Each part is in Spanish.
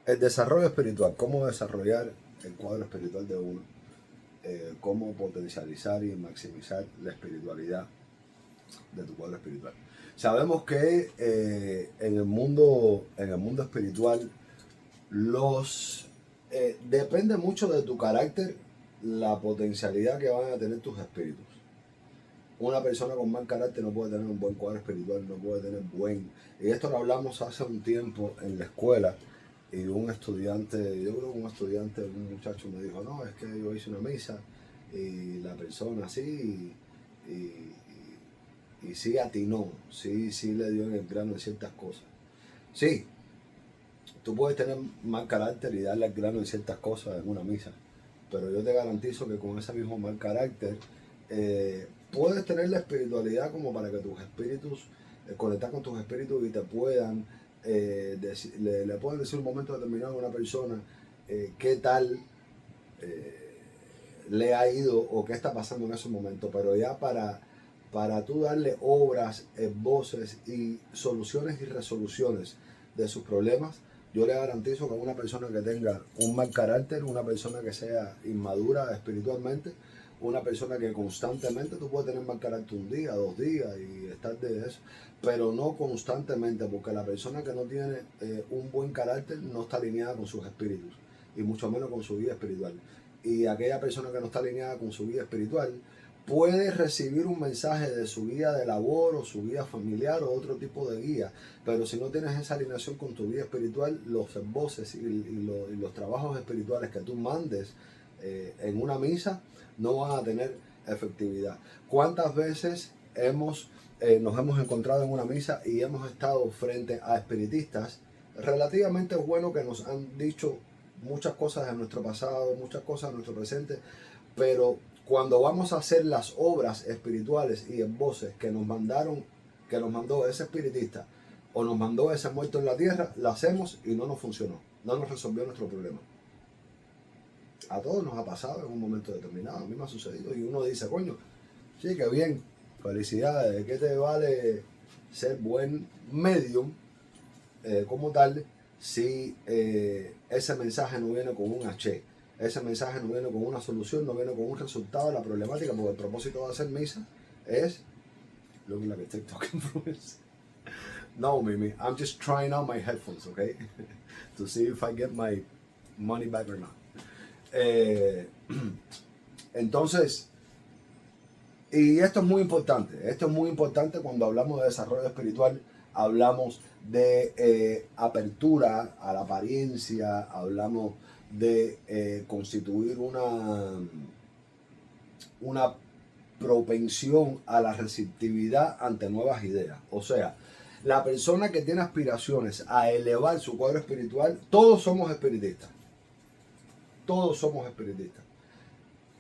El desarrollo espiritual, cómo desarrollar el cuadro espiritual de uno, cómo potencializar y maximizar la espiritualidad de tu cuadro espiritual. Sabemos que en el mundo espiritual depende mucho de tu carácter la potencialidad que van a tener tus espíritus. Una persona con mal carácter no puede tener un buen cuadro espiritual, no puede tener buen... Y esto lo hablamos hace un tiempo en la escuela y un estudiante, yo creo que un muchacho me dijo, no, es que yo hice una misa y la persona sí y sí atinó, sí le dio en el grano en ciertas cosas. Sí, tú puedes tener mal carácter y darle al grano en ciertas cosas en una misa, pero yo te garantizo que con ese mismo mal carácter puedes tener la espiritualidad como para que tus espíritus, conectar con tus espíritus y te puedan, le puedan decir un momento determinado a una persona qué tal le ha ido o qué está pasando en ese momento, pero ya para tú darle obras, voces y soluciones y resoluciones de sus problemas, yo le garantizo que una persona que tenga un mal carácter, una persona que sea inmadura espiritualmente, una persona que constantemente, tú puedes tener mal carácter un día, 2 días y estar de eso, pero no constantemente, porque la persona que no tiene un buen carácter no está alineada con sus espíritus y mucho menos con su vida espiritual. Y aquella persona que no está alineada con su vida espiritual puede recibir un mensaje de su guía de labor o su guía familiar o otro tipo de guía, pero si no tienes esa alineación con tu vida espiritual, los voces y los trabajos espirituales que tú mandes en una misa no van a tener efectividad. ¿Cuántas veces nos hemos encontrado en una misa y hemos estado frente a espiritistas relativamente buenos que nos han dicho muchas cosas de nuestro pasado, muchas cosas de nuestro presente, pero cuando vamos a hacer las obras espirituales y en voces que nos mandó ese espiritista o nos mandó ese muerto en la tierra, la hacemos y no nos funcionó, no nos resolvió nuestro problema. A todos nos ha pasado en un momento determinado, a mí me ha sucedido y uno dice, coño, sí, que bien, felicidades, ¿qué te vale ser buen medium como tal si ese mensaje no viene con un H? Ese mensaje no viene con una solución, no viene con un resultado de la problemática, porque el propósito de hacer misa es looking like a TikTok influencer. No, Mimi, I'm just trying out my headphones, okay? To see if I get my money back or not. Entonces, y esto es muy importante cuando hablamos de desarrollo espiritual, hablamos de apertura a la apariencia, hablamos de constituir una propensión a la receptividad ante nuevas ideas. O sea, la persona que tiene aspiraciones a elevar su cuadro espiritual, todos somos espiritistas. Todos somos espiritistas.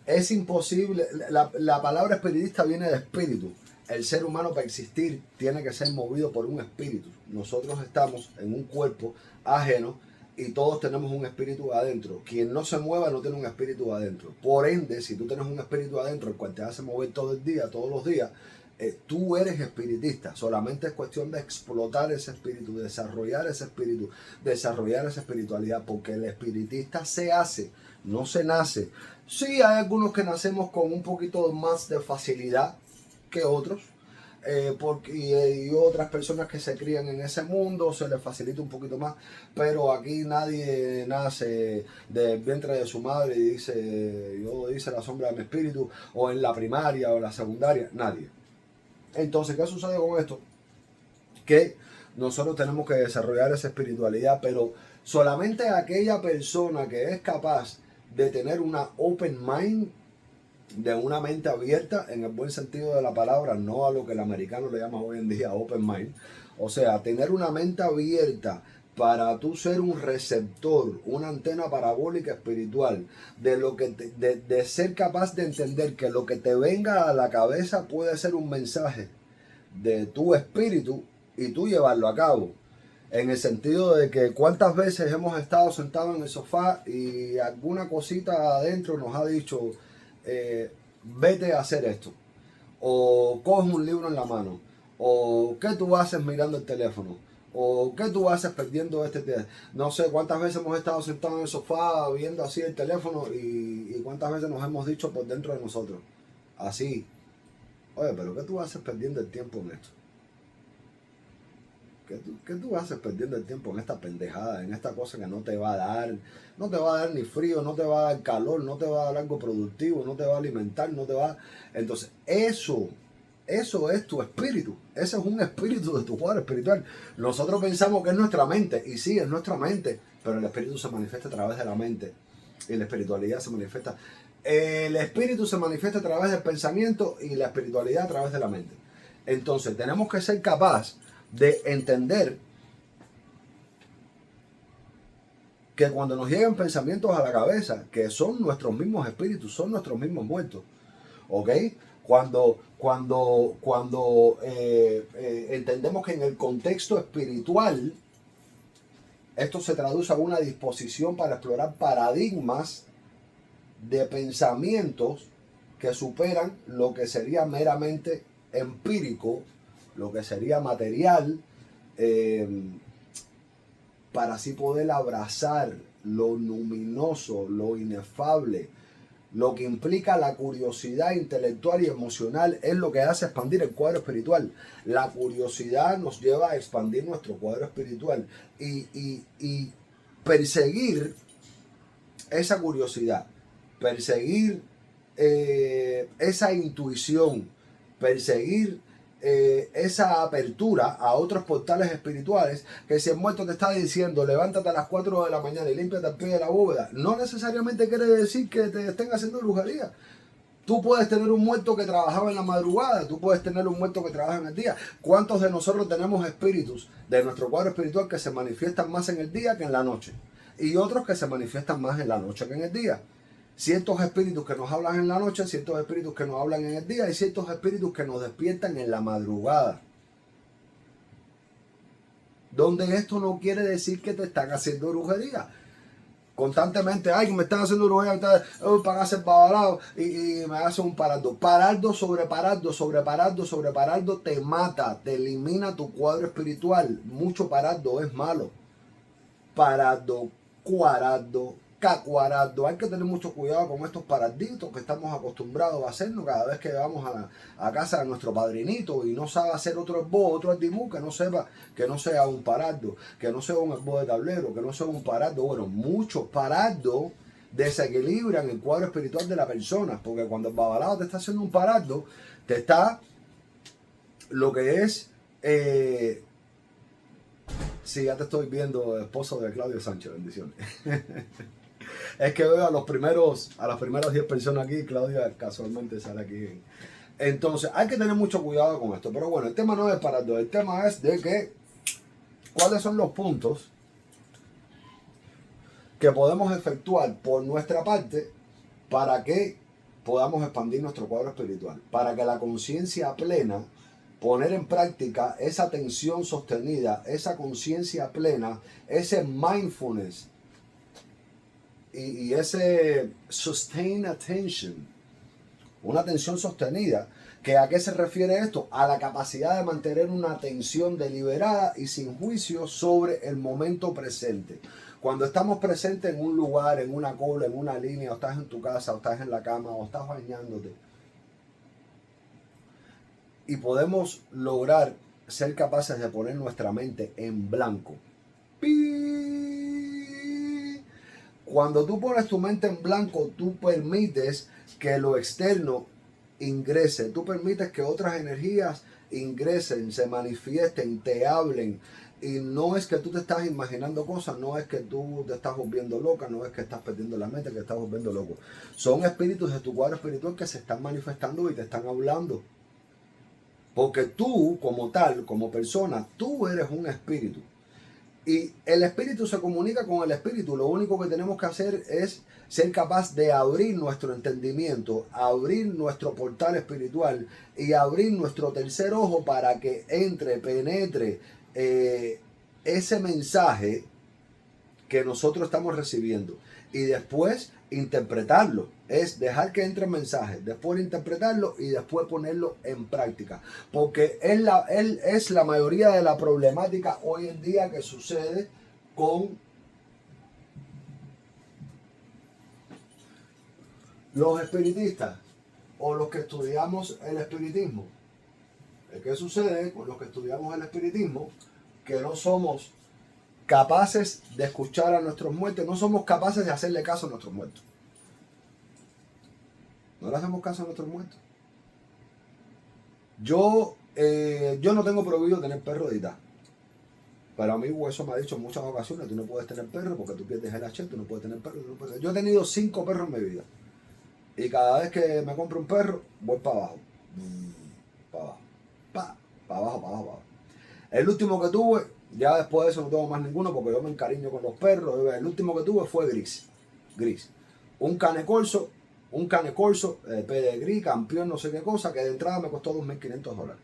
Es imposible, la palabra espiritista viene de espíritu. El ser humano para existir tiene que ser movido por un espíritu. Nosotros estamos en un cuerpo ajeno y todos tenemos un espíritu adentro. Quien no se mueva no tiene un espíritu adentro. Por ende, si tú tienes un espíritu adentro el cual te hace mover todo el día, todos los días, tú eres espiritista. Solamente es cuestión de explotar ese espíritu, desarrollar ese espíritu, desarrollar esa espiritualidad, porque el espiritista se hace, no se nace. Sí, hay algunos que nacemos con un poquito más de facilidad que otros, y otras personas que se crían en ese mundo se les facilita un poquito más, pero aquí nadie nace del vientre de su madre y dice, yo hice la sombra de mi espíritu, o en la primaria o en la secundaria, nadie. Entonces, ¿qué sucede con esto? Que nosotros tenemos que desarrollar esa espiritualidad, pero solamente aquella persona que es capaz de tener una open mind, de una mente abierta en el buen sentido de la palabra, no a lo que el americano le llama hoy en día open mind. O sea, tener una mente abierta para tú ser un receptor, una antena parabólica espiritual, de ser capaz de entender que lo que te venga a la cabeza puede ser un mensaje de tu espíritu y tú llevarlo a cabo. En el sentido de que cuántas veces hemos estado sentados en el sofá y alguna cosita adentro nos ha dicho, vete a hacer esto, o coge un libro en la mano, o qué tú haces mirando el teléfono, ¿O qué tú haces perdiendo este tiempo? No sé cuántas veces hemos estado sentados en el sofá viendo así el teléfono y cuántas veces nos hemos dicho por dentro de nosotros. Así. Oye, pero ¿qué tú haces perdiendo el tiempo en esto? ¿Qué tú haces perdiendo el tiempo en esta pendejada, en esta cosa que no te va a dar? No te va a dar ni frío, no te va a dar calor, no te va a dar algo productivo, no te va a alimentar, no te va... Entonces, eso es tu espíritu. Ese es un espíritu de tu cuadro espiritual. Nosotros pensamos que es nuestra mente, y sí, es nuestra mente, pero el espíritu se manifiesta a través de la mente. Y la espiritualidad se manifiesta. El espíritu se manifiesta a través del pensamiento y la espiritualidad a través de la mente. Entonces, tenemos que ser capaces de entender que cuando nos llegan pensamientos a la cabeza, que son nuestros mismos espíritus, son nuestros mismos muertos, ¿ok? Cuando entendemos que en el contexto espiritual esto se traduce a una disposición para explorar paradigmas de pensamientos que superan lo que sería meramente empírico, lo que sería material, para así poder abrazar lo luminoso, lo inefable, lo que implica la curiosidad intelectual y emocional. Es lo que hace expandir el cuadro espiritual. La curiosidad nos lleva a expandir nuestro cuadro espiritual y perseguir esa curiosidad, perseguir esa intuición, perseguir esa apertura a otros portales espirituales, que si el muerto te está diciendo levántate a las 4 de la mañana y límpiate al pie de la bóveda, no necesariamente quiere decir que te estén haciendo brujería. Tú puedes tener un muerto que trabajaba en la madrugada, tú puedes tener un muerto que trabaja en el día. ¿Cuántos de nosotros tenemos espíritus de nuestro cuadro espiritual que se manifiestan más en el día que en la noche? Y otros que se manifiestan más en la noche que en el día. Ciertos espíritus que nos hablan en la noche, ciertos espíritus que nos hablan en el día y ciertos espíritus que nos despiertan en la madrugada. Donde esto no quiere decir que te están haciendo brujería. Constantemente, ay, que me están haciendo brujería, para hacer babalao y me hacen un parardo. Parardo sobre parardo, sobre parardo, sobre parardo te mata, te elimina tu cuadro espiritual. Mucho parardo es malo. Parardo, cuarardo, cacuarardo. Hay que tener mucho cuidado con estos paradditos que estamos acostumbrados a hacernos cada vez que vamos a casa de nuestro padrinito y no sabe hacer otro esbozo, otro ardimú que no sepa, que no sea un parardo, que no sea un esbozo de tablero, que no sea un parardo. Bueno, muchos parardos desequilibran el cuadro espiritual de la persona, porque cuando el babalao te está haciendo un parardo, te está lo que es... sí, ya te estoy viendo, esposo de Claudio Sánchez, bendiciones. Es que veo a las primeras 10 personas aquí, Claudia casualmente sale aquí. Entonces, hay que tener mucho cuidado con esto. Pero bueno, el tema no es parardo, el tema es de que cuáles son los puntos que podemos efectuar por nuestra parte para que podamos expandir nuestro cuadro espiritual, para que la conciencia plena, poner en práctica esa atención sostenida, esa conciencia plena, ese mindfulness y ese sustained attention, una atención sostenida. ¿Que a qué se refiere esto? A la capacidad de mantener una atención deliberada y sin juicio sobre el momento presente. Cuando estamos presentes en un lugar, en una cola, en una línea, o estás en tu casa, o estás en la cama, o estás bañándote, y podemos lograr ser capaces de poner nuestra mente en blanco. Cuando tú pones tu mente en blanco, tú permites que lo externo ingrese, tú permites que otras energías ingresen, se manifiesten, te hablen. Y no es que tú te estás imaginando cosas, no es que tú te estás volviendo loca, no es que estás perdiendo la mente, que estás volviendo loco. Son espíritus de tu cuadro espiritual que se están manifestando y te están hablando. Porque tú, como tal, como persona, tú eres un espíritu. Y el espíritu se comunica con el espíritu. Lo único que tenemos que hacer es ser capaz de abrir nuestro entendimiento, abrir nuestro portal espiritual y abrir nuestro tercer ojo para que entre, penetre ese mensaje que nosotros estamos recibiendo y después interpretarlo. Es dejar que entre el mensaje, después interpretarlo y después ponerlo en práctica. Porque él es la mayoría de la problemática hoy en día que sucede con los espiritistas o los que estudiamos el espiritismo. ¿Qué sucede con los que estudiamos el espiritismo? Que no somos capaces de escuchar a nuestros muertos, no somos capaces de hacerle caso a nuestros muertos. No le hacemos caso a nuestros muertos. Yo no tengo prohibido tener perro de edad. Pero a mí Hueso me ha dicho en muchas ocasiones, tú no puedes tener perro porque tú pierdes el H, tú no puedes tener perro. Yo he tenido 5 perros en mi vida. Y cada vez que me compro un perro, voy para abajo. Para abajo. Para abajo, para abajo, para abajo. El último que tuve, ya después de eso no tengo más ninguno porque yo me encariño con los perros. El último que tuve fue Gris. Un cane corso, pedigrí, campeón, no sé qué cosa, que de entrada me costó $2.500.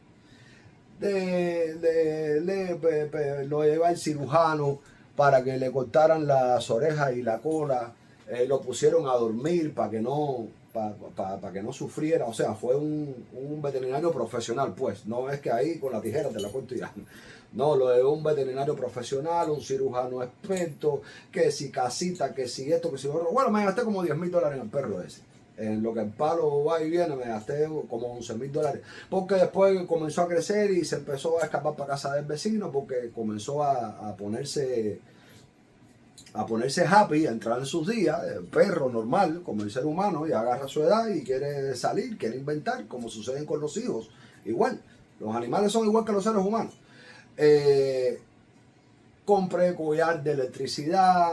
Lo llevé al cirujano para que le cortaran las orejas y la cola. Lo pusieron a dormir para que no sufriera. O sea, fue un veterinario profesional, pues. No es que ahí con la tijera te la corto ya. No, lo de un veterinario profesional, un cirujano experto, que si casita, que si esto, que si otro. Bueno, me gasté como $10.000 en el perro ese. En lo que el palo va y viene, me gasté como $11.000. Porque después comenzó a crecer y se empezó a escapar para casa del vecino porque comenzó a ponerse happy, a entrar en sus días, el perro normal, como el ser humano, y agarra su edad y quiere salir, quiere inventar, como sucede con los hijos. Igual, los animales son igual que los seres humanos. Compré collar de electricidad,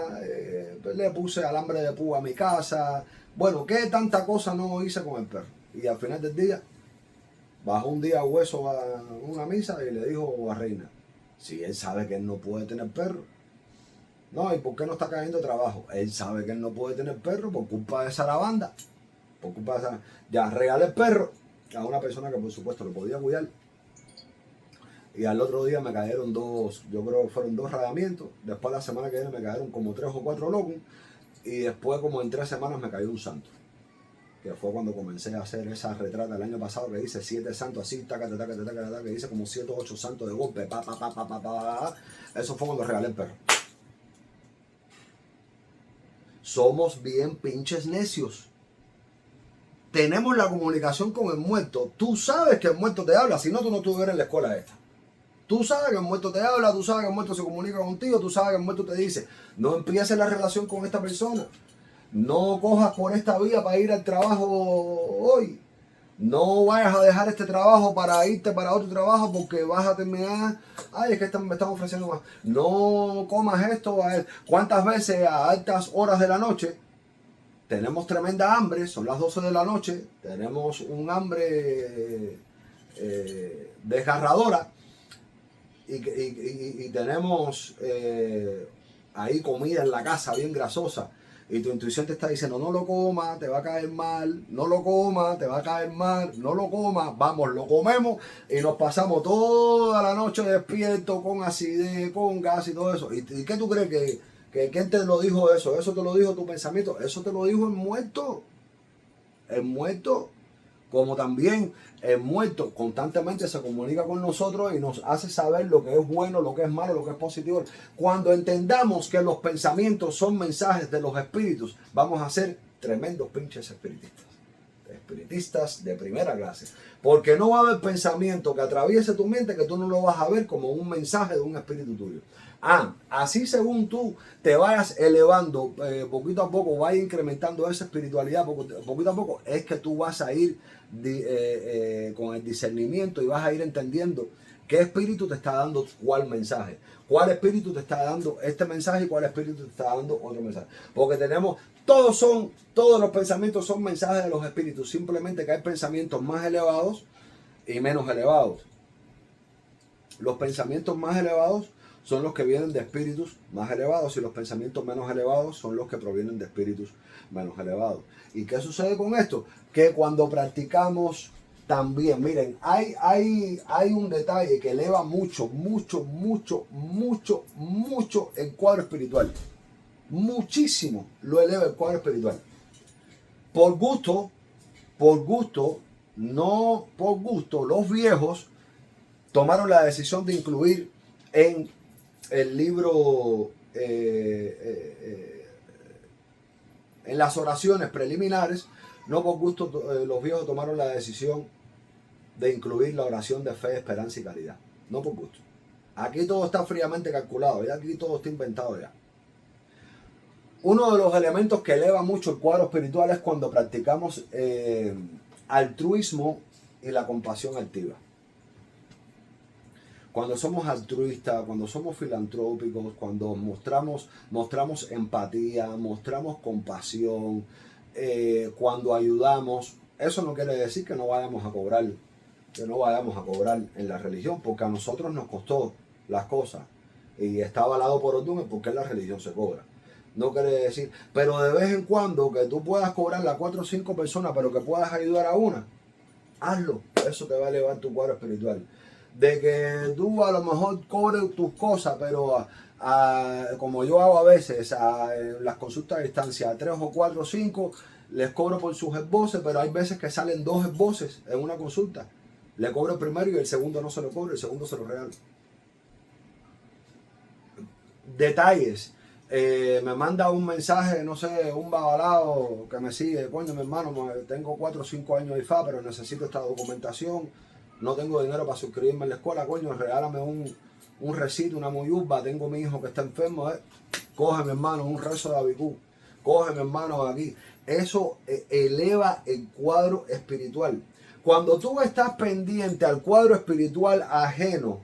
le puse alambre de púa a mi casa. Bueno, ¿qué tanta cosa no hice con el perro? Y al final del día, bajó un día Hueso a una misa y le dijo a Reina, si él sabe que él no puede tener perro, no, ¿y por qué no está cayendo trabajo? Él sabe que él no puede tener perro por culpa de esa lavanda. Por culpa de esa... Ya regalé el perro a una persona que por supuesto lo podía cuidar. Y al otro día me cayeron 2, yo creo que fueron 2 radamientos. Después la semana que viene me cayeron como 3 o 4 locos. Y después como en 3 semanas me cayó un santo. Que fue cuando comencé a hacer esa retrata el año pasado que dice 7 santos así, taca, que dice como 7 o 8 santos de golpe. Eso fue cuando regalé el perro. Somos bien pinches necios. Tenemos la comunicación con el muerto. Tú sabes que el muerto te habla, si no, tú no estuvieras en la escuela esta. Tú sabes que el muerto te habla, tú sabes que el muerto se comunica contigo, tú sabes que el muerto te dice, no empieces la relación con esta persona. No cojas por esta vía para ir al trabajo hoy. No vayas a dejar este trabajo para irte para otro trabajo porque vas a terminar. Ay, es que me están ofreciendo más. No comas esto. ¿Cuántas veces a altas horas de la noche tenemos tremenda hambre? Son las 12 de la noche. Tenemos un hambre desgarradora y tenemos ahí comida en la casa bien grasosa. Y tu intuición te está diciendo, no lo comas, te va a caer mal, no lo comas, te va a caer mal, no lo comas, vamos, lo comemos y nos pasamos toda la noche despierto con acidez, con gas y todo eso. ¿Y qué tú crees que quién te lo dijo eso? ¿Eso te lo dijo tu pensamiento? Eso te lo dijo el muerto. El muerto, como también el muerto constantemente se comunica con nosotros y nos hace saber lo que es bueno, lo que es malo, lo que es positivo. Cuando entendamos que los pensamientos son mensajes de los espíritus, vamos a ser tremendos pinches espiritistas. Espiritistas de primera clase. Porque no va a haber pensamiento que atraviese tu mente que tú no lo vas a ver como un mensaje de un espíritu tuyo. Así según tú te vayas elevando poquito a poco, vayas incrementando esa espiritualidad poquito a poco, es que tú vas a ir con el discernimiento y vas a ir entendiendo qué espíritu te está dando cuál mensaje, cuál espíritu te está dando este mensaje y cuál espíritu te está dando otro mensaje. Porque todos los pensamientos son mensajes de los espíritus, simplemente que hay pensamientos más elevados y menos elevados. Los pensamientos más elevados son los que vienen de espíritus más elevados y los pensamientos menos elevados son los que provienen de espíritus menos elevados. ¿Y qué sucede con esto? Que cuando practicamos también, miren, hay un detalle que eleva mucho el cuadro espiritual. muchísimo lo eleva el cuadro espiritual. Por gusto, por gusto, no por gusto, los viejos tomaron la decisión de incluir en el libro, en las oraciones preliminares, no por gusto, los viejos tomaron la decisión de incluir la oración de fe, esperanza y caridad. No por gusto. Aquí todo está fríamente calculado, y aquí todo está inventado ya. Uno de los elementos que eleva mucho el cuadro espiritual es cuando practicamos altruismo y la compasión activa. Cuando somos altruistas, cuando somos filantrópicos, cuando mostramos empatía, mostramos compasión, cuando ayudamos, eso no quiere decir que no vayamos a cobrar, en la religión, porque a nosotros nos costó las cosas y está avalado por Ordún porque en la religión se cobra. No quiere decir, pero de vez en cuando que tú puedas cobrarle a 4 o 5 personas, pero que puedas ayudar a una, hazlo. Eso te va a elevar tu cuadro espiritual. De que tú a lo mejor cobres tus cosas, pero como yo hago a veces, en las consultas a distancia, a 3 o 4 o 5, les cobro por sus esboces, pero hay veces que salen 2 esboces en una consulta. Le cobro el primero y el segundo no se lo cobro, el segundo se lo regalo. Detalles. Me manda un mensaje, no sé, un babalao que me sigue, coño mi hermano, tengo 4 o 5 años de IFA, pero necesito esta documentación, no tengo dinero para suscribirme en la escuela, coño, regálame un recito, una muyuba, tengo mi hijo que está enfermo, coge mi hermano un rezo de Abicú, coge mi hermano aquí. Eso eleva el cuadro espiritual. Cuando tú estás pendiente al cuadro espiritual ajeno,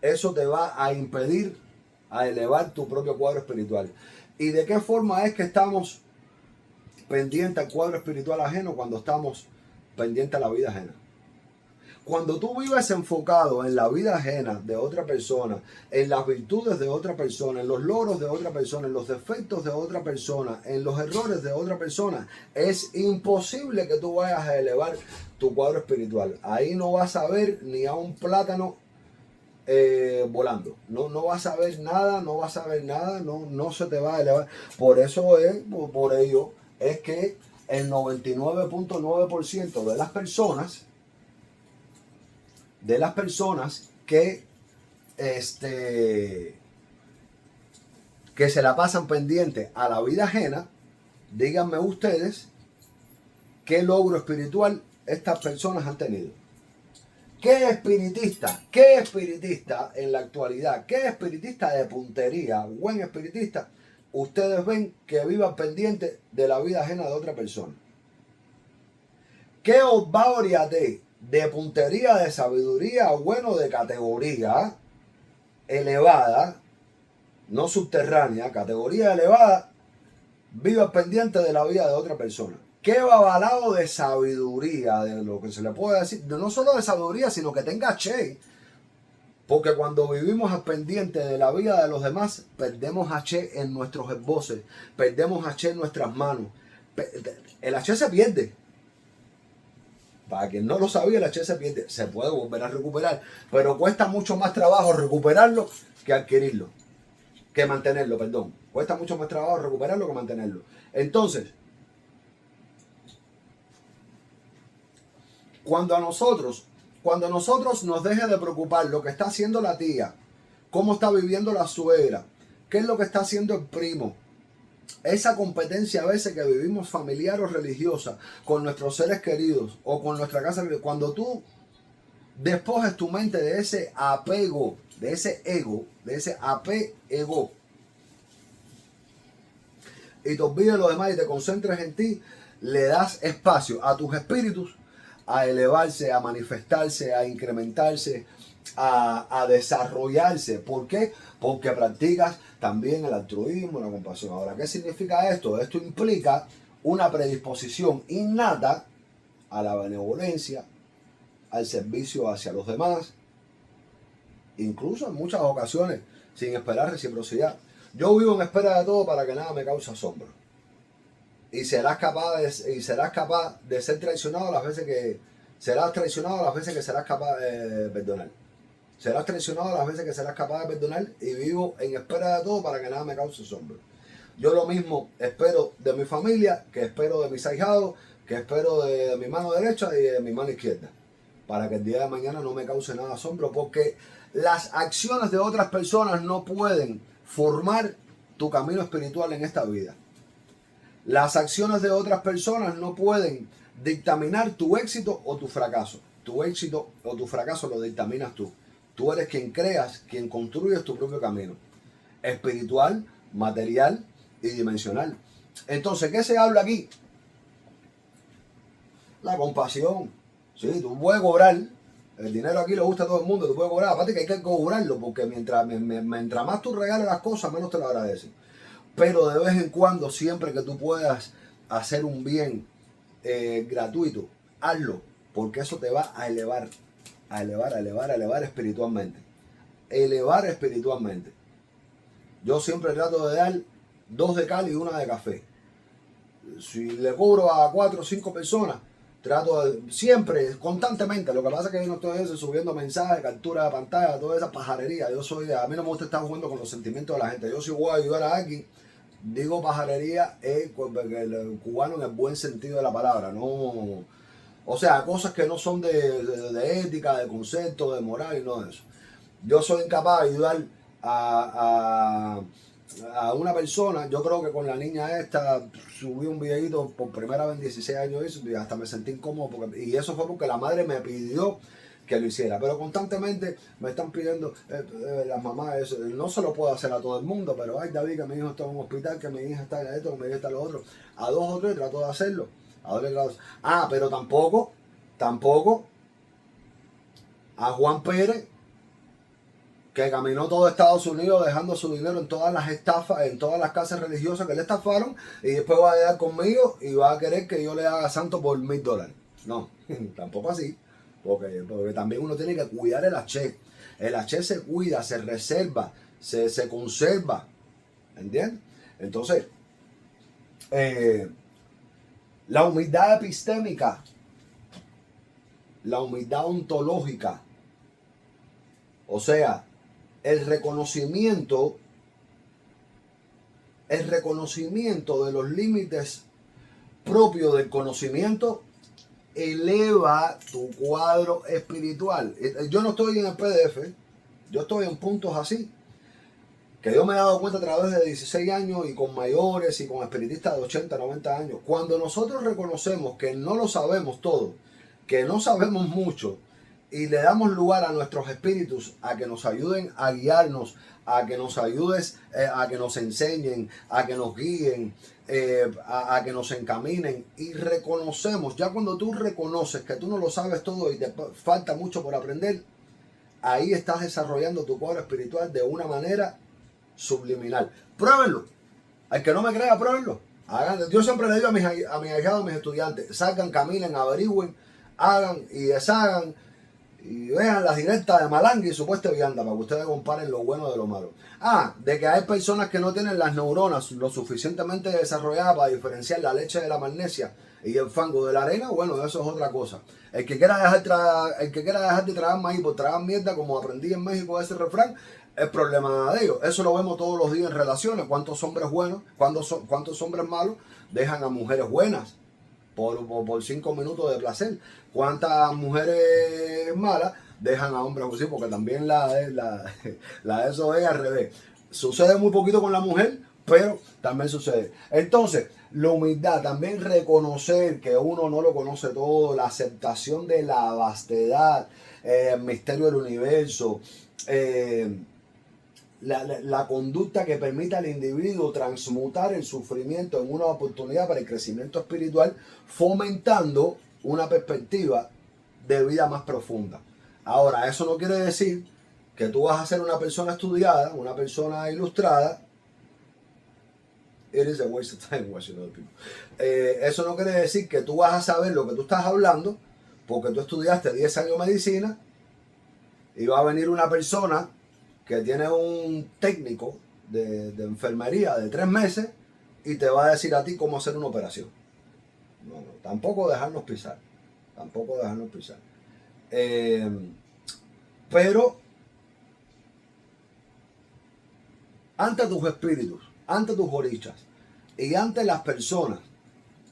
eso te va a impedir a elevar tu propio cuadro espiritual. ¿Y de qué forma es que estamos pendientes al cuadro espiritual ajeno? Cuando estamos pendientes a la vida ajena. Cuando tú vives enfocado en la vida ajena de otra persona, en las virtudes de otra persona, en los logros de otra persona, en los defectos de otra persona, en los errores de otra persona, es imposible que tú vayas a elevar tu cuadro espiritual. Ahí no vas a ver ni a un plátano volando. No vas a ver nada, no se te va a elevar. Por eso por ello es que el 99.9% de las personas que que se la pasan pendiente a la vida ajena, díganme ustedes qué logro espiritual estas personas han tenido. ¿Qué espiritista en la actualidad, qué espiritista de puntería, buen espiritista, ustedes ven que viva pendiente de la vida ajena de otra persona? ¿Qué os va a orientar de puntería, de sabiduría, bueno, de categoría elevada, no subterránea, categoría elevada, viva pendiente de la vida de otra persona? ¿Qué va avalado de sabiduría, de lo que se le puede decir? No solo de sabiduría, sino que tenga che. Porque cuando vivimos al pendiente de la vida de los demás, perdemos H en nuestros esboces, perdemos H en nuestras manos. El H se pierde. Para quien no lo sabía, el H se pierde. Se puede volver a recuperar, pero cuesta mucho más trabajo recuperarlo que adquirirlo. Que mantenerlo, perdón. Cuesta mucho más trabajo recuperarlo que mantenerlo. Entonces, cuando a nosotros nos deje de preocupar lo que está haciendo la tía, cómo está viviendo la suegra, qué es lo que está haciendo el primo, esa competencia a veces que vivimos familiar o religiosa con nuestros seres queridos o con nuestra casa, cuando tú despojes tu mente de ese apego, de ese ego, de ese apego, y te olvides de lo demás y te concentres en ti, le das espacio a tus espíritus a elevarse, a manifestarse, a incrementarse, a desarrollarse. ¿Por qué? Porque practicas también el altruismo, la compasión. Ahora, ¿qué significa esto? Esto implica una predisposición innata a la benevolencia, al servicio hacia los demás, incluso en muchas ocasiones sin esperar reciprocidad. Yo vivo en espera de todo para que nada me cause asombro. Y serás capaz de ser traicionado las veces que serás capaz de perdonar. Serás traicionado las veces que serás capaz de perdonar, y vivo en espera de todo para que nada me cause asombro. Yo lo mismo espero de mi familia, que espero de mis ahijados, que espero de mi mano derecha y de mi mano izquierda. Para que el día de mañana no me cause nada asombro, porque las acciones de otras personas no pueden formar tu camino espiritual en esta vida. Las acciones de otras personas no pueden dictaminar tu éxito o tu fracaso. Tu éxito o tu fracaso lo dictaminas tú. Tú eres quien creas, quien construyes tu propio camino. Espiritual, material y dimensional. Entonces, ¿qué se habla aquí? La compasión. Sí, tú puedes cobrar. El dinero aquí le gusta a todo el mundo. Tú puedes cobrar. Aparte que hay que cobrarlo porque mientras más tú regales las cosas, menos te lo agradecen. Pero de vez en cuando, siempre que tú puedas hacer un bien gratuito, hazlo, porque eso te va a elevar, a elevar espiritualmente. Elevar espiritualmente. Yo siempre trato de dar 2 de cal y 1 de café. Si le cobro a 4 o 5 personas, trato de, siempre, constantemente. Lo que pasa es que yo no estoy subiendo mensajes, captura de pantalla, toda esa pajarería. A mí no me gusta estar jugando con los sentimientos de la gente. Yo si voy a ayudar a alguien, digo pajarería, el cubano en el buen sentido de la palabra, no, o sea, cosas que no son de ética, de concepto, de moral y no de eso. Yo soy incapaz de ayudar a, a una persona. Yo creo que con la niña esta subí un videito por primera vez en 16 años y hasta me sentí incómodo y eso fue porque la madre me pidió que lo hiciera, pero constantemente me están pidiendo las mamás eso. No se lo puedo hacer a todo el mundo, pero ay David, que mi hijo está en un hospital, que mi hija está en esto, que mi hija está en lo otro. A 2 o 3 trato de hacerlo. Pero tampoco a Juan Pérez, que caminó todo Estados Unidos dejando su dinero en todas las estafas, en todas las casas religiosas que le estafaron, y después va a llegar conmigo y va a querer que yo le haga santo por $1000. No, tampoco así, porque también uno tiene que cuidar el H. El H se cuida, se reserva, se conserva, ¿entiendes? Entonces, la humildad epistémica, la humildad ontológica, o sea, el reconocimiento de los límites propios del conocimiento eleva tu cuadro espiritual. Yo no estoy en el PDF, yo estoy en puntos así, que yo me he dado cuenta a través de 16 años y con mayores y con espiritistas de 80, 90 años. Cuando nosotros reconocemos que no lo sabemos todo, que no sabemos mucho, y le damos lugar a nuestros espíritus a que nos ayuden a guiarnos, a que nos ayudes, a que nos enseñen, a que nos guíen, a que nos encaminen, y reconocemos, ya cuando tú reconoces que tú no lo sabes todo y te falta mucho por aprender, ahí estás desarrollando tu cuadro espiritual de una manera subliminal. Pruébenlo. Al que no me crea, pruébenlo. Yo siempre le digo a mis ahijados, a mis estudiantes, salgan, caminen, averigüen, hagan y deshagan y vean las directas de Malanga y supuesta vianda para que ustedes comparen lo bueno de lo malo. De que hay personas que no tienen las neuronas lo suficientemente desarrolladas para diferenciar la leche de la magnesia y el fango de la arena, bueno, eso es otra cosa. El que quiera dejar de tragar maíz por tragar mierda, como aprendí en México ese refrán, es problema de ellos. Eso lo vemos todos los días en relaciones. ¿Cuántos hombres buenos, cuántos hombres malos dejan a mujeres buenas por 5 minutos de placer? ¿Cuántas mujeres malas dejan a hombres así? Porque también la de eso es al revés. Sucede muy poquito con la mujer, pero también sucede. Entonces, la humildad, también reconocer que uno no lo conoce todo, la aceptación de la vastedad, el misterio del universo, la conducta que permita al individuo transmutar el sufrimiento en una oportunidad para el crecimiento espiritual, fomentando una perspectiva de vida más profunda. Ahora, eso no quiere decir que tú vas a ser una persona estudiada, una persona ilustrada. It is a waste of time watching other people. Eso no quiere decir que tú vas a saber lo que tú estás hablando, porque tú estudiaste 10 años de medicina y va a venir una persona que tiene un técnico de enfermería de 3 meses y te va a decir a ti cómo hacer una operación. No, tampoco dejarnos pisar. Pero ante tus espíritus, ante tus orichas y ante las personas,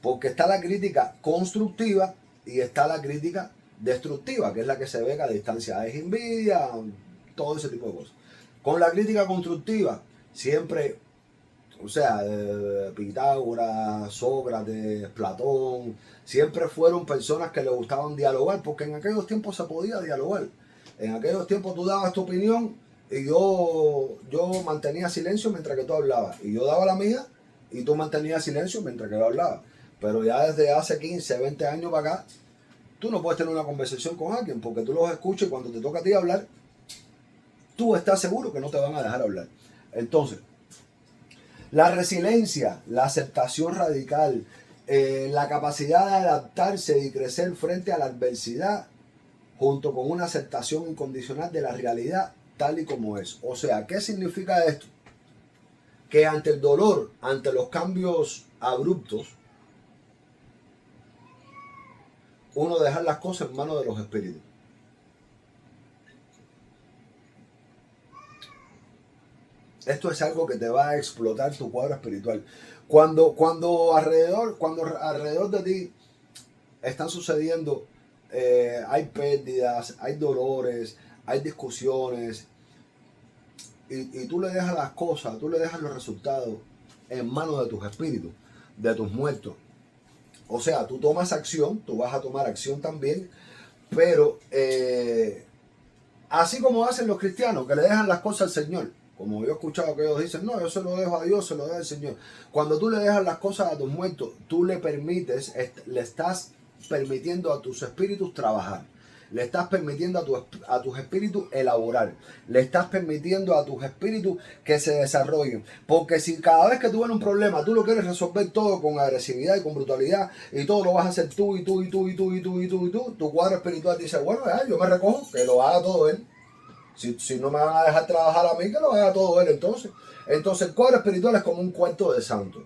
porque está la crítica constructiva y está la crítica destructiva, que es la que se ve que a distancia es envidia, todo ese tipo de cosas. Con la crítica constructiva, siempre, o sea, Pitágoras, Sócrates, Platón, siempre fueron personas que le gustaban dialogar, porque en aquellos tiempos se podía dialogar. En aquellos tiempos tú dabas tu opinión y yo mantenía silencio mientras que tú hablabas. Y yo daba la mía y tú mantenías silencio mientras que yo hablaba. Pero ya desde hace 15, 20 años para acá, tú no puedes tener una conversación con alguien porque tú los escuchas y cuando te toca a ti hablar, tú estás seguro que no te van a dejar hablar. Entonces, la resiliencia, la aceptación radical, la capacidad de adaptarse y crecer frente a la adversidad, junto con una aceptación incondicional de la realidad tal y como es. O sea, ¿qué significa esto? Que ante el dolor, ante los cambios abruptos, uno dejar las cosas en manos de los espíritus. Esto es algo que te va a explotar tu cuadro espiritual. Cuando alrededor de ti están sucediendo, hay pérdidas, hay dolores, hay discusiones, y tú le dejas las cosas, tú le dejas los resultados en manos de tus espíritus, de tus muertos. O sea, tú tomas acción, tú vas a tomar acción también, pero así como hacen los cristianos, que le dejan las cosas al Señor. Como yo he escuchado que ellos dicen, no, yo se lo dejo a Dios, se lo dejo al Señor. Cuando tú le dejas las cosas a tus muertos, tú le permites, le estás permitiendo a tus espíritus trabajar. Le estás permitiendo a tus espíritus elaborar. Le estás permitiendo a tus espíritus que se desarrollen. Porque si cada vez que tú ves un problema, tú lo quieres resolver todo con agresividad y con brutalidad, y todo lo vas a hacer tú, y tú, tu cuadro espiritual dice, bueno, yo me recojo, que lo haga todo él. Si no me van a dejar trabajar a mí, que lo haga todo él entonces. Entonces el cuadro espiritual es como un cuarto de santo.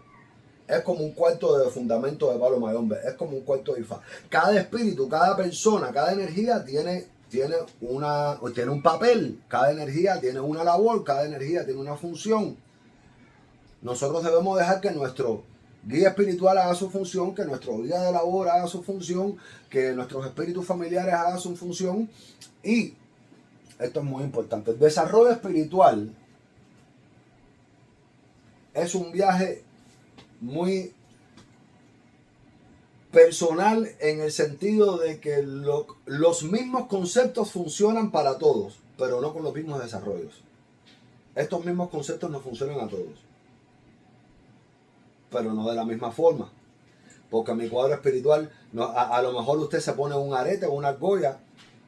Es como un cuarto de fundamento de Pablo Mayombe. Es como un cuarto de Ifá. Cada espíritu, cada persona, cada energía tiene un papel. Cada energía tiene una labor. Cada energía tiene una función. Nosotros debemos dejar que nuestro guía espiritual haga su función, que nuestro guía de labor haga su función, que nuestros espíritus familiares hagan su función. Y esto es muy importante. El desarrollo espiritual es un viaje muy personal en el sentido de que los mismos conceptos funcionan para todos, pero no con los mismos desarrollos. Estos mismos conceptos no funcionan a todos, pero no de la misma forma. Porque mi cuadro espiritual, a lo mejor usted se pone un arete o una argolla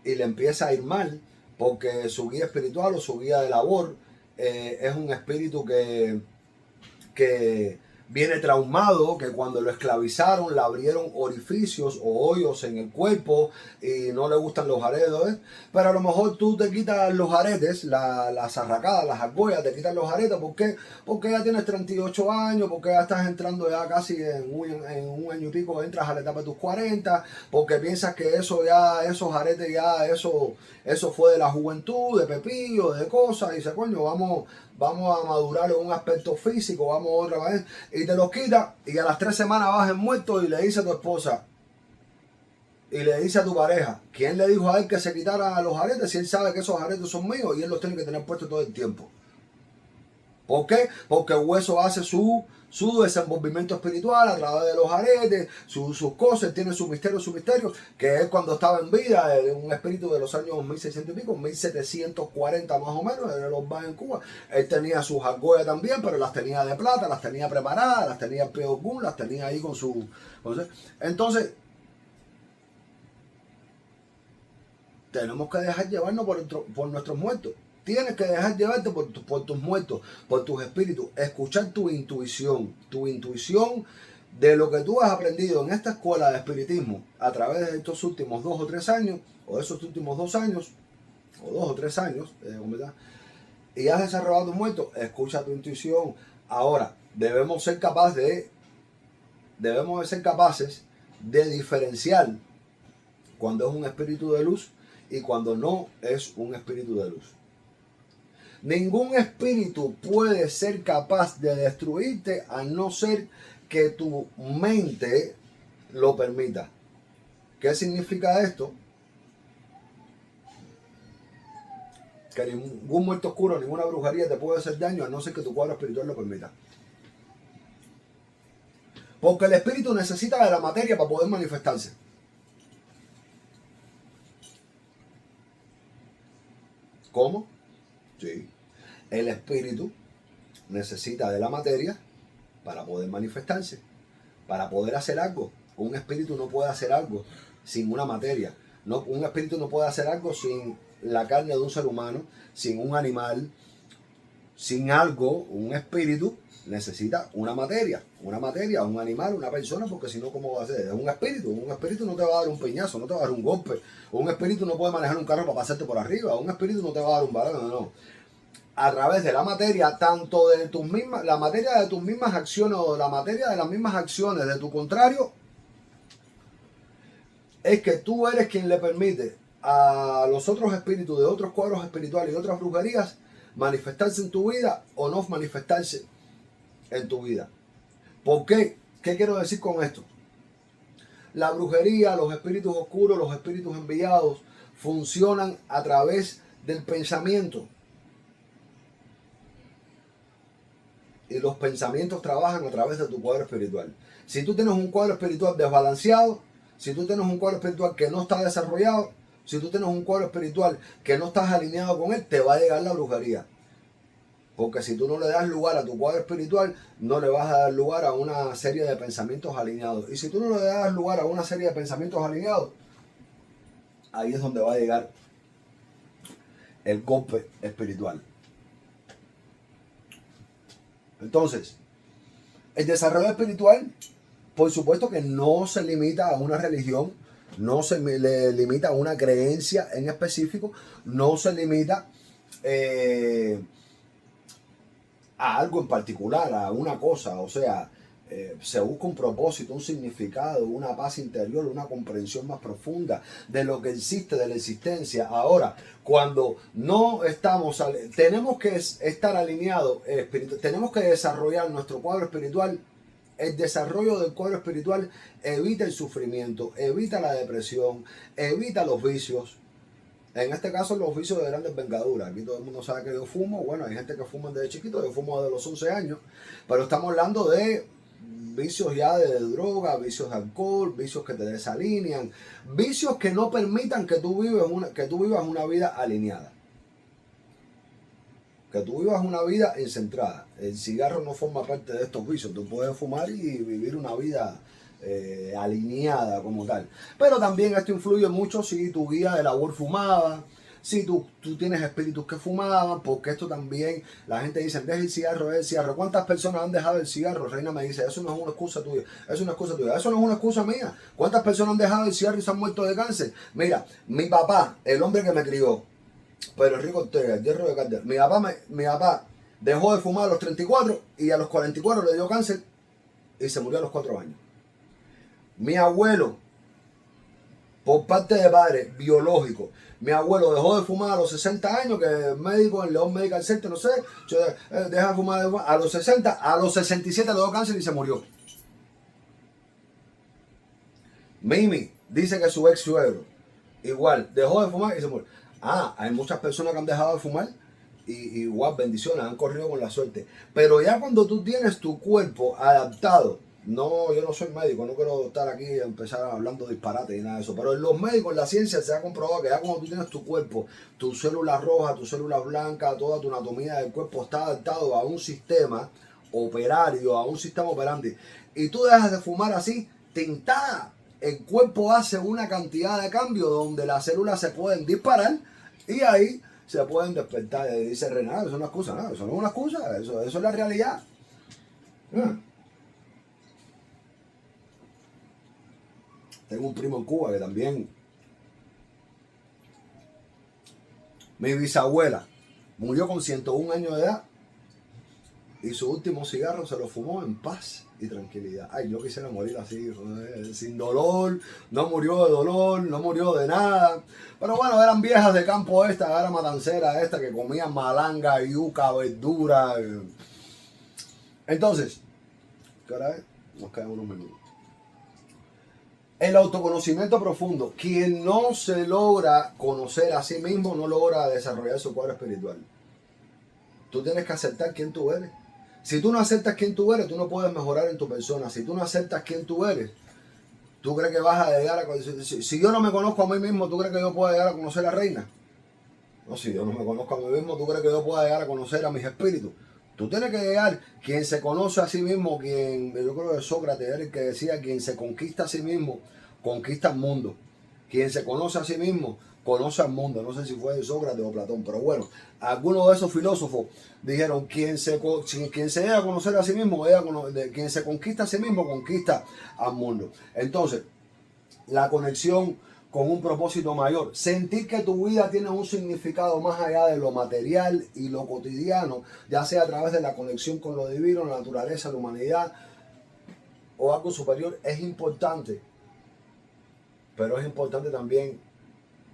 y le empieza a ir mal, porque su guía espiritual o su guía de labor es un espíritu que viene traumado, que cuando lo esclavizaron le abrieron orificios o hoyos en el cuerpo y no le gustan los aretes, pero a lo mejor tú te quitas los aretes, las arracadas, las argollas, te quitas los aretes, ¿por qué? Porque ya tienes 38 años, porque ya estás entrando ya casi en un año y pico, entras a la etapa de tus 40, porque piensas que eso ya, esos aretes ya, eso fue de la juventud, de pepillo, de cosas, y dice, coño, vamos a madurar en un aspecto físico, vamos otra vez, y te los quita, y a las 3 semanas vas en muerto y le dice a tu esposa, y le dice a tu pareja, ¿quién le dijo a él que se quitara los aretes si él sabe que esos aretes son míos y él los tiene que tener puestos todo el tiempo? ¿Por qué? Porque el hueso hace su desenvolvimiento espiritual a través de los aretes, sus cosas, tiene su misterio, que es cuando estaba en vida, un espíritu de los años 1600 y pico, 1740 más o menos, de los bajos en Cuba. Él tenía sus argollas también, pero las tenía de plata, las tenía preparadas, las tenía Peo Gun, las tenía ahí con su... Entonces, tenemos que dejar llevarnos por nuestros muertos. Tienes que dejar llevarte por tus muertos, por tus espíritus. Escuchar tu intuición de lo que tú has aprendido en esta escuela de espiritismo a través de estos últimos 2 o 3 años, o de esos últimos 2 años, o 2 o 3 años, y has desarrollado tus muertos. Escucha tu intuición. Ahora, debemos de ser capaces de diferenciar cuando es un espíritu de luz y cuando no es un espíritu de luz. Ningún espíritu puede ser capaz de destruirte a no ser que tu mente lo permita. ¿Qué significa esto? Que ningún muerto oscuro, ninguna brujería te puede hacer daño a no ser que tu cuadro espiritual lo permita. Porque el espíritu necesita de la materia para poder manifestarse. ¿Cómo? Sí. El espíritu necesita de la materia para poder manifestarse, para poder hacer algo. Un espíritu no puede hacer algo sin una materia. No, un espíritu no puede hacer algo sin la carne de un ser humano, sin un animal, sin algo. Un espíritu necesita una materia, un animal, una persona, porque si no, ¿cómo va a ser? Es un espíritu. Un espíritu no te va a dar un peñazo, no te va a dar un golpe. Un espíritu no puede manejar un carro para pasarte por arriba. Un espíritu no te va a dar un balón, no. A través de la materia, tanto de tus mismas, la materia de tus mismas acciones o la materia de las mismas acciones de tu contrario, es que tú eres quien le permite a los otros espíritus de otros cuadros espirituales y otras brujerías manifestarse en tu vida o no manifestarse en tu vida. ¿Por qué? ¿Qué quiero decir con esto? La brujería, los espíritus oscuros, los espíritus enviados funcionan a través del pensamiento. Y los pensamientos trabajan a través de tu cuadro espiritual. Si tú tienes un cuadro espiritual desbalanceado, si tú tienes un cuadro espiritual que no está desarrollado, si tú tienes un cuadro espiritual que no estás alineado con él, te va a llegar la brujería. Porque si tú no le das lugar a tu cuadro espiritual, no le vas a dar lugar a una serie de pensamientos alineados. Y si tú no le das lugar a una serie de pensamientos alineados, ahí es donde va a llegar el golpe espiritual. Entonces, el desarrollo espiritual, por supuesto que no se limita a una religión, no se le limita a una creencia en específico, no se limita a algo en particular, a una cosa. O sea, se busca un propósito, un significado, una paz interior, una comprensión más profunda de lo que existe, de la existencia. Ahora, cuando no estamos, tenemos que estar alineados, tenemos que desarrollar nuestro cuadro espiritual. El desarrollo del cuadro espiritual evita el sufrimiento, evita la depresión, evita los vicios. En este caso, los vicios de grandes vengaduras. Aquí todo el mundo sabe que yo fumo. Bueno, hay gente que fuma desde chiquito, yo fumo desde los 11 años. Pero estamos hablando de vicios ya de droga, vicios de alcohol, vicios que te desalinean, vicios que no permitan que tú vivas una vida alineada. Que tú vivas una vida centrada. El cigarro no forma parte de estos vicios. Tú puedes fumar y vivir una vida alineada como tal. Pero también esto influye mucho si tu guía de labor fumaba, si tú tienes espíritus que fumaban, porque esto también, la gente dice, deja el cigarro, deja el cigarro. ¿Cuántas personas han dejado el cigarro? Reina me dice, eso no es una excusa tuya, es una excusa tuya, eso no es una excusa mía. ¿Cuántas personas han dejado el cigarro y se han muerto de cáncer? Mira, mi papá, el hombre que me crió, Pedro Rico Ortega, el hierro de Cárdenas, mi papá dejó de fumar a los 34 y a los 44 le dio cáncer y se murió a los 4 años. Mi abuelo, por parte de padre biológico, mi abuelo dejó de fumar a los 60 años, que el médico, el León Medical Center, no sé, deja de fumar a los 60, a los 67 le dio cáncer y se murió. Mimi dice que su ex suegro, igual, dejó de fumar y se murió. Hay muchas personas que han dejado de fumar y igual, bendiciones, han corrido con la suerte. Pero ya cuando tú tienes tu cuerpo adaptado, no, yo no soy médico, no quiero estar aquí y empezar hablando disparate y nada de eso, pero en los médicos, en la ciencia se ha comprobado que ya cuando tú tienes tu cuerpo, tus células rojas, tus células blancas, toda tu anatomía del cuerpo está adaptado a un sistema operario, a un sistema operandi, y tú dejas de fumar así, tintada, el cuerpo hace una cantidad de cambios donde las células se pueden disparar y ahí se pueden despertar. Dice Renato, eso es una excusa, no, eso no es una excusa, eso es la realidad. Tengo un primo en Cuba que también, mi bisabuela murió con 101 años de edad y su último cigarro se lo fumó en paz y tranquilidad. Ay, yo quisiera morir así, sin dolor, no murió de dolor, no murió de nada. Pero bueno, eran viejas de campo esta, era matancera esta que comían malanga, yuca, verdura. Entonces, ¿qué hora es? Nos quedan unos minutos. El autoconocimiento profundo. Quien no se logra conocer a sí mismo no logra desarrollar su cuadro espiritual. Tú tienes que aceptar quién tú eres. Si tú no aceptas quién tú eres, tú no puedes mejorar en tu persona. Si tú no aceptas quién tú eres, ¿tú crees que vas a llegar a... Si yo no me conozco a mí mismo, ¿tú crees que yo pueda llegar a conocer a la reina? No, si yo no me conozco a mí mismo, ¿tú crees que yo pueda llegar a conocer a mis espíritus? Tú tienes que llegar, quien se conoce a sí mismo, yo creo que Sócrates era el que decía, quien se conquista a sí mismo, conquista el mundo. Quien se conoce a sí mismo, conoce al mundo. No sé si fue Sócrates o Platón, pero bueno, algunos de esos filósofos dijeron, quien se llega a conocer a sí mismo, quien se conquista a sí mismo, conquista al mundo. Entonces, la conexión con un propósito mayor, sentir que tu vida tiene un significado más allá de lo material y lo cotidiano, ya sea a través de la conexión con lo divino, la naturaleza, la humanidad o algo superior, es importante. Pero es importante también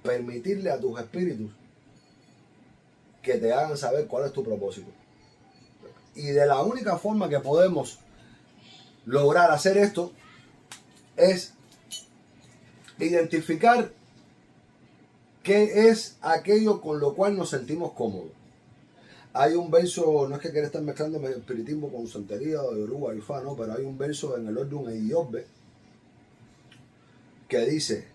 permitirle a tus espíritus que te hagan saber cuál es tu propósito. Y de la única forma que podemos lograr hacer esto es identificar qué es aquello con lo cual nos sentimos cómodos. Hay un verso, no es que quiera estar mezclando espiritismo con santería o de Yoruba y Ifá, no, pero hay un verso en el orden de Iobbe que dice: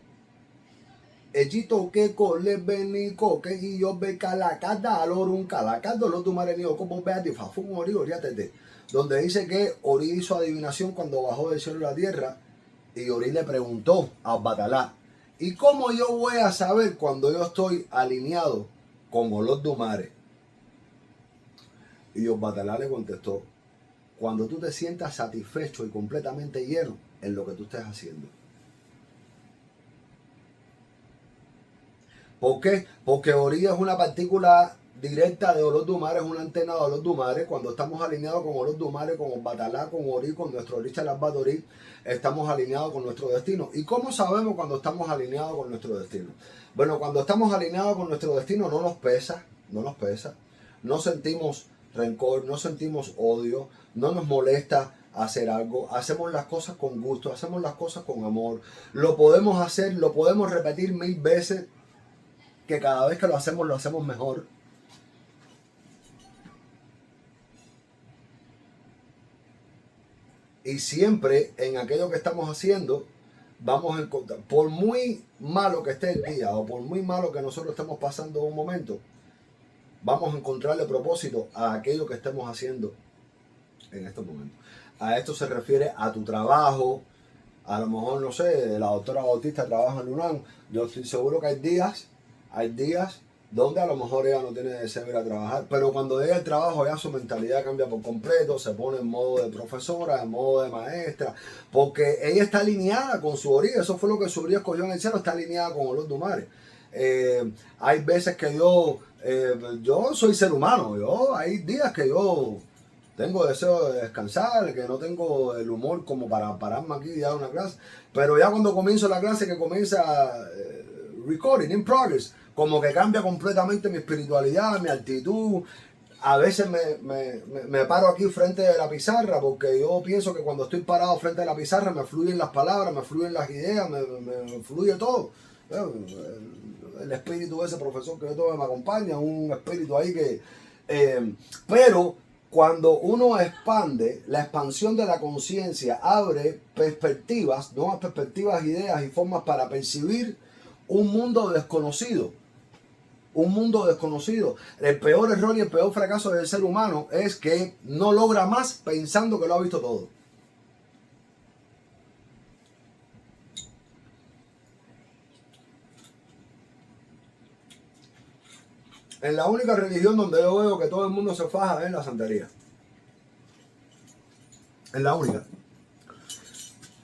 Ejito que cole benico que Iobbe calacada alorun calacado lo tumarenio como beati fafun ori oriatete, donde dice que Ori hizo adivinación cuando bajó del cielo a la tierra y Ori le preguntó a Batalá: ¿y cómo yo voy a saber cuando yo estoy alineado con Olodumare? Y Batalá le contestó: cuando tú te sientas satisfecho y completamente lleno en lo que tú estés haciendo. ¿Por qué? Porque Ori es una partícula directa de Olodumare, es una antena de Olodumare. Cuando estamos alineados con Olodumare, con Batalá, con Ori, con nuestro Orisha Lambat Ori, estamos alineados con nuestro destino. ¿Y cómo sabemos cuando estamos alineados con nuestro destino? Bueno, cuando estamos alineados con nuestro destino no nos pesa, no sentimos rencor, no sentimos odio, no nos molesta hacer algo, hacemos las cosas con gusto, hacemos las cosas con amor, lo podemos hacer, lo podemos repetir 1000 veces, que cada vez que lo hacemos mejor. Y siempre en aquello que estamos haciendo vamos a encontrar, por muy malo que esté el día o por muy malo que nosotros estemos pasando un momento, vamos a encontrarle propósito a aquello que estemos haciendo en estos momentos. A esto se refiere a tu trabajo. A lo mejor, no sé, la doctora Bautista trabaja en UNAM. Yo estoy seguro que hay días donde a lo mejor ella no tiene deseo ir a trabajar, pero cuando llega el trabajo ya su mentalidad cambia por completo, se pone en modo de profesora, en modo de maestra, porque ella está alineada con su orilla. Eso fue lo que su orilla escogió en el cielo, está alineada con Olodumare. Hay veces que yo soy ser humano, hay días que yo tengo deseo de descansar, que no tengo el humor como para pararme aquí y dar una clase. Pero ya cuando comienzo la clase, que comienza recording in progress, como que cambia completamente mi espiritualidad, mi actitud. A veces me paro aquí frente de la pizarra porque yo pienso que cuando estoy parado frente de la pizarra me fluyen las palabras, me fluyen las ideas, me fluye todo. El espíritu de ese profesor que yo tengo me acompaña, un espíritu ahí que... pero cuando uno expande, la expansión de la conciencia abre perspectivas, nuevas perspectivas, ideas y formas para percibir un mundo desconocido. Un mundo desconocido. El peor error y el peor fracaso del ser humano es que no logra más pensando que lo ha visto todo. En la única religión donde yo veo que todo el mundo se faja es en la santería. Es la única.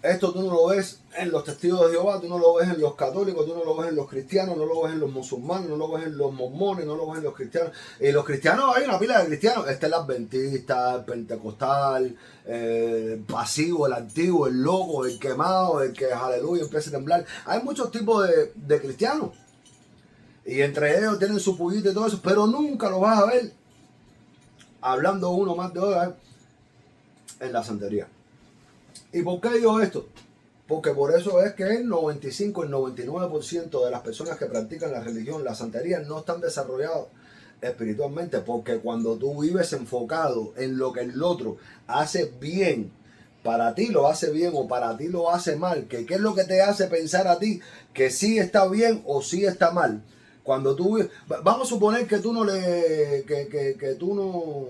Esto tú no lo ves en los testigos de Jehová, tú no lo ves en los católicos, tú no lo ves en los cristianos, no lo ves en los musulmanes, no lo ves en los mormones, no lo ves en los cristianos. Y los cristianos, hay una pila de cristianos. Este es el adventista, el pentecostal, el pasivo, el antiguo, el loco, el quemado, el que aleluya empieza a temblar. Hay muchos tipos de cristianos. Y entre ellos tienen su pullito y todo eso, pero nunca lo vas a ver hablando uno más de otro en la santería. ¿Y por qué digo esto? Porque por eso es que el 95, el 99% de las personas que practican la religión, la santería, no están desarrollados espiritualmente. Porque cuando tú vives enfocado en lo que el otro hace bien, para ti lo hace bien o para ti lo hace mal, que qué es lo que te hace pensar a ti que sí está bien o sí está mal. Cuando tú, vamos a suponer que tú no le, que tú no...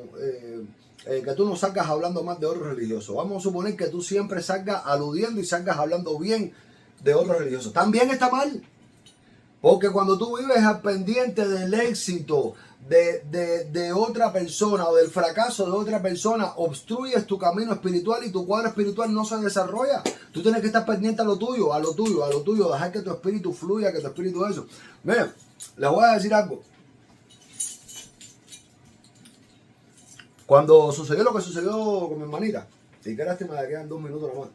que tú no salgas hablando más de otros religiosos. Vamos a suponer que tú siempre salgas aludiendo y salgas hablando bien de otros religiosos. También está mal. Porque cuando tú vives al pendiente del éxito de otra persona o del fracaso de otra persona, obstruyes tu camino espiritual y tu cuadro espiritual no se desarrolla. Tú tienes que estar pendiente a lo tuyo, a lo tuyo, a lo tuyo, dejar que tu espíritu fluya, que tu espíritu eso. Miren, les voy a decir algo. Cuando sucedió lo que sucedió con mi hermanita, y qué lástima, le quedan 2 minutos nomás.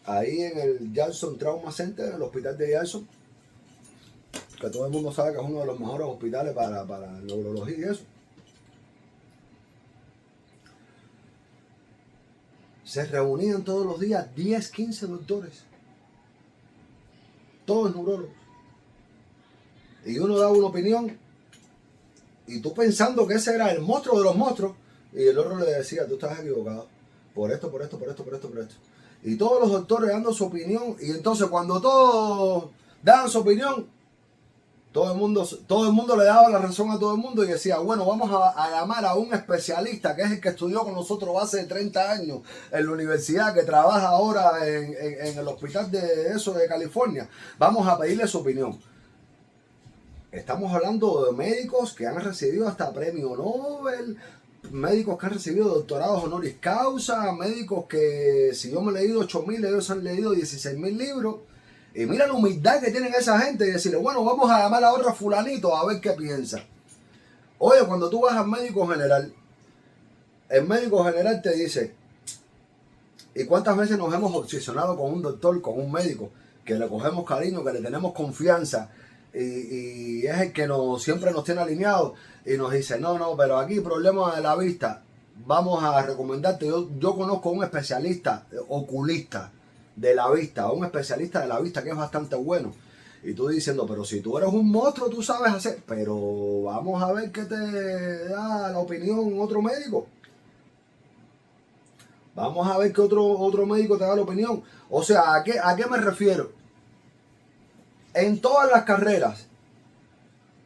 Ahí en el Jackson Trauma Center, en el hospital de Jackson, que todo el mundo sabe que es uno de los mejores hospitales para neurología y eso. Se reunían todos los días 10, 15 doctores, todos neurólogos. Y uno daba una opinión, y tú pensando que ese era el monstruo de los monstruos, y el otro le decía, tú estás equivocado, por esto, por esto, por esto, por esto, por esto. Y todos los doctores dando su opinión, y entonces cuando todos daban su opinión, todo el mundo le daba la razón a todo el mundo y decía, bueno, vamos a llamar a un especialista, que es el que estudió con nosotros hace 30 años en la universidad, que trabaja ahora en el hospital de eso de California. Vamos a pedirle su opinión. Estamos hablando de médicos que han recibido hasta premio Nobel, médicos que han recibido doctorados honoris causa, médicos que, si yo me he leído 8.000, ellos han leído 16.000 libros. Y mira la humildad que tienen esa gente y decirle, bueno, vamos a llamar a otro fulanito a ver qué piensa. Oye, cuando tú vas al médico general, el médico general te dice, ¿y cuántas veces nos hemos obsesionado con un doctor, con un médico, que le cogemos cariño, que le tenemos confianza? Y es el que siempre nos tiene alineados y nos dice, no, pero aquí problema de la vista, vamos a recomendarte, yo conozco a un especialista oculista de la vista, un especialista de la vista que es bastante bueno. Y tú diciendo, pero si tú eres un monstruo, tú sabes hacer, pero vamos a ver qué te da la opinión otro médico. Vamos a ver qué otro médico te da la opinión. O sea, ¿a qué me refiero? En todas las carreras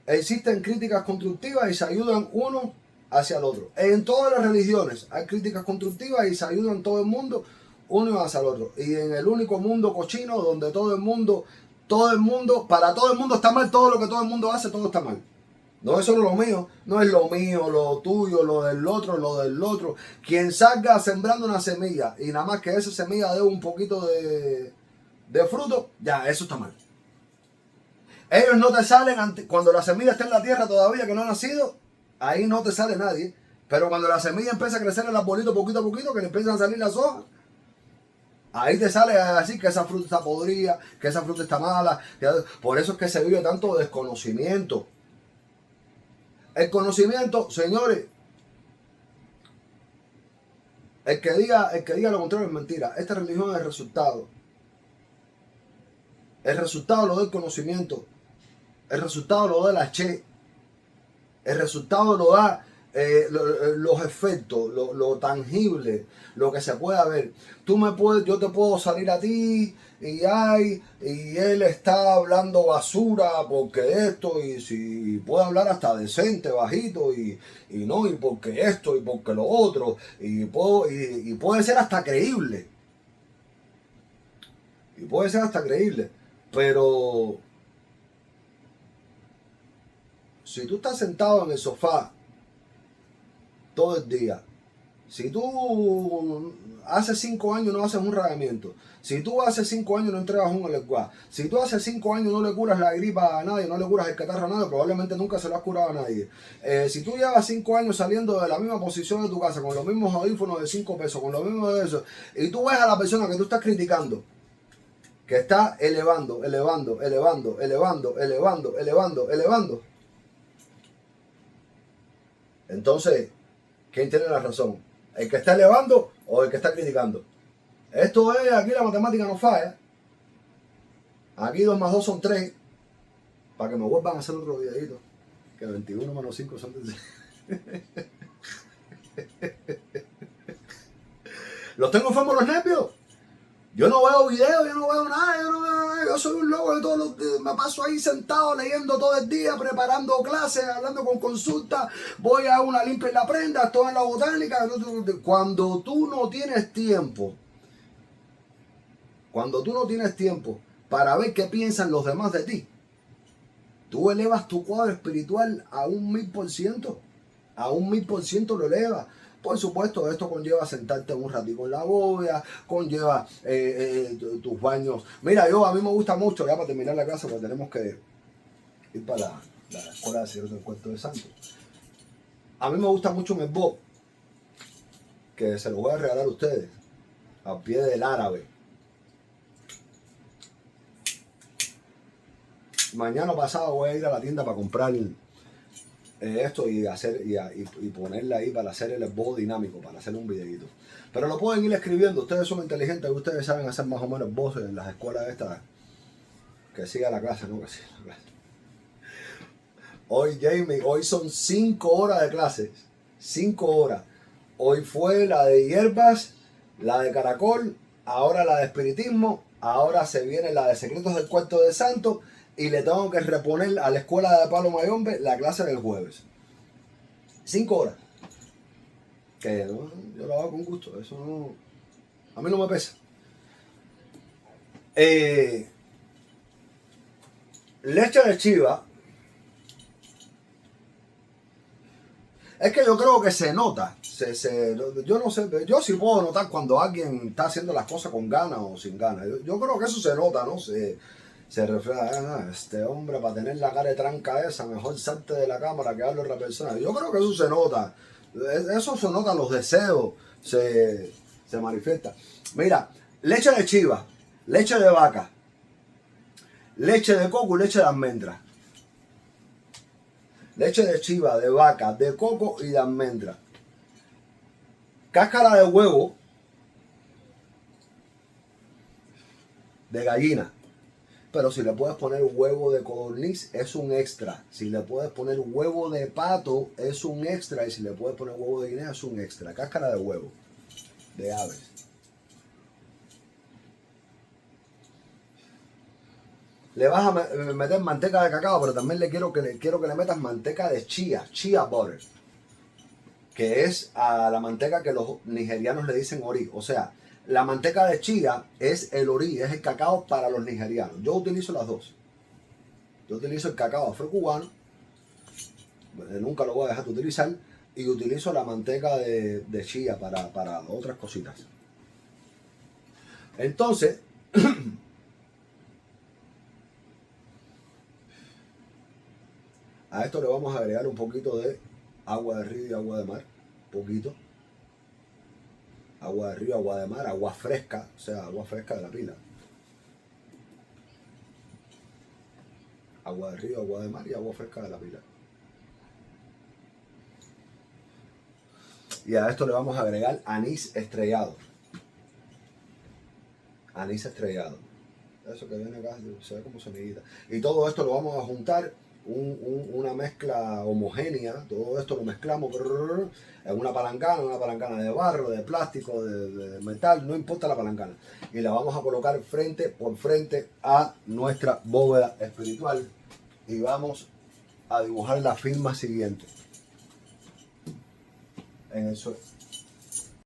existen críticas constructivas y se ayudan uno hacia el otro. En todas las religiones hay críticas constructivas y se ayudan todo el mundo uno hacia el otro. Y en el único mundo cochino donde todo el mundo, para todo el mundo está mal, todo lo que todo el mundo hace, todo está mal. No es solo lo mío, no es lo mío, lo tuyo, lo del otro, lo del otro. Quien salga sembrando una semilla y nada más que esa semilla dé un poquito de fruto, ya, eso está mal. Ellos no te salen cuando la semilla está en la tierra todavía que no ha nacido, ahí no te sale nadie. Pero cuando la semilla empieza a crecer en el arbolito poquito a poquito, que le empiezan a salir las hojas, ahí te sale así que esa fruta está podrida, que esa fruta está mala. Por eso es que se vive tanto desconocimiento. El conocimiento, señores, el que diga lo contrario es mentira. Esta religión es el resultado. El resultado lo da el conocimiento. El resultado lo da la Che. El resultado lo da los efectos, lo tangible, lo que se pueda ver. Yo te puedo salir a ti y él está hablando basura porque esto, y si puede hablar hasta decente, bajito, y porque esto, y porque lo otro, y puede ser hasta creíble. Y puede ser hasta creíble. Pero si tú estás sentado en el sofá todo el día, Si tú hace 5 años no haces un radiamiento, si tú hace 5 años no entregas un LQA, si tú hace 5 años no le curas la gripa a nadie, no le curas el catarro a nadie, probablemente nunca se lo has curado a nadie. Si tú llevas 5 años saliendo de la misma posición de tu casa, con los mismos audífonos de 5 pesos, con lo mismo de eso, y tú ves a la persona que tú estás criticando, que está elevando, entonces, ¿quién tiene la razón? ¿El que está elevando o el que está criticando? Esto es, aquí la matemática no falla. Aquí 2 más 2 son 3. Para que me vuelvan a hacer otro videito. Que 21 menos 5 son 3. Los tengo enfermos los nervios. Yo no veo videos, yo no veo nada, yo soy un loco de todos los días, me paso ahí sentado leyendo todo el día, preparando clases, hablando con consultas, voy a una limpia en la prenda, estoy en la botánica. Cuando tú no tienes tiempo para ver qué piensan los demás de ti, tú elevas tu cuadro espiritual a un 1000%, a un 1000% lo elevas. Por supuesto, esto conlleva sentarte un ratito en la bóveda, conlleva tus baños. Mira, a mí me gusta mucho, ya para terminar la clase, porque tenemos que ir para la escuela de Señor del Cuarto de Santo. A mí me gusta mucho un esbozo, que se lo voy a regalar a ustedes, al pie del árabe. Mañana pasado voy a ir a la tienda para comprar esto y ponerle ahí para hacer el esbozo dinámico, para hacer un videito. Pero lo pueden ir escribiendo, ustedes son inteligentes, ustedes saben hacer más o menos voces en las escuelas estas. Que siga la clase, ¿no? Que siga la clase. Hoy, Jamie, hoy son 5 horas de clases. 5 horas. Hoy fue la de hierbas, la de caracol, ahora la de espiritismo, ahora se viene la de secretos del Cuarto de Santo. Y le tengo que reponer a la escuela de Pablo Mayombe la clase del jueves. 5 horas. Que no, yo lo hago con gusto. Eso no, a mí no me pesa. Leche de chiva. Es que yo creo que se nota. Yo no sé. Yo sí puedo notar cuando alguien está haciendo las cosas con ganas o sin ganas. Yo creo que eso se nota, ¿no? Se refleja, este hombre para tener la cara de tranca esa, mejor salte de la cámara que darle a otra persona. Yo creo que eso se nota, eso se nota, los deseos se manifiesta. Mira, leche de chiva, leche de vaca, leche de coco y leche de almendra. Leche de chiva, de vaca, de coco y de almendra. Cáscara de huevo de gallina. Pero si le puedes poner huevo de codorniz, es un extra. Si le puedes poner huevo de pato, es un extra. Y si le puedes poner huevo de guinea, es un extra. Cáscara de huevo de aves. Le vas a meter manteca de cacao, pero también quiero que le metas manteca de chía butter. Que es a la manteca que los nigerianos le dicen ori. O sea, la manteca de chía es el orí, es el cacao para los nigerianos. Yo utilizo las dos. Yo utilizo el cacao afrocubano, nunca lo voy a dejar de utilizar, y utilizo la manteca de chía para otras cositas. Entonces, a esto le vamos a agregar un poquito de agua de río y agua de mar, poquito. Agua de río, agua de mar, agua fresca, o sea, agua fresca de la pila. Agua de río, agua de mar y agua fresca de la pila. Y a esto le vamos a agregar anís estrellado. Anís estrellado. Eso que viene acá se ve como semillita. Y todo esto lo vamos a juntar, una mezcla homogénea. Todo esto lo mezclamos en una palancana de barro, de plástico, de metal, no importa la palancana. Y la vamos a colocar frente por frente a nuestra bóveda espiritual. Y vamos a dibujar la firma siguiente en el suelo.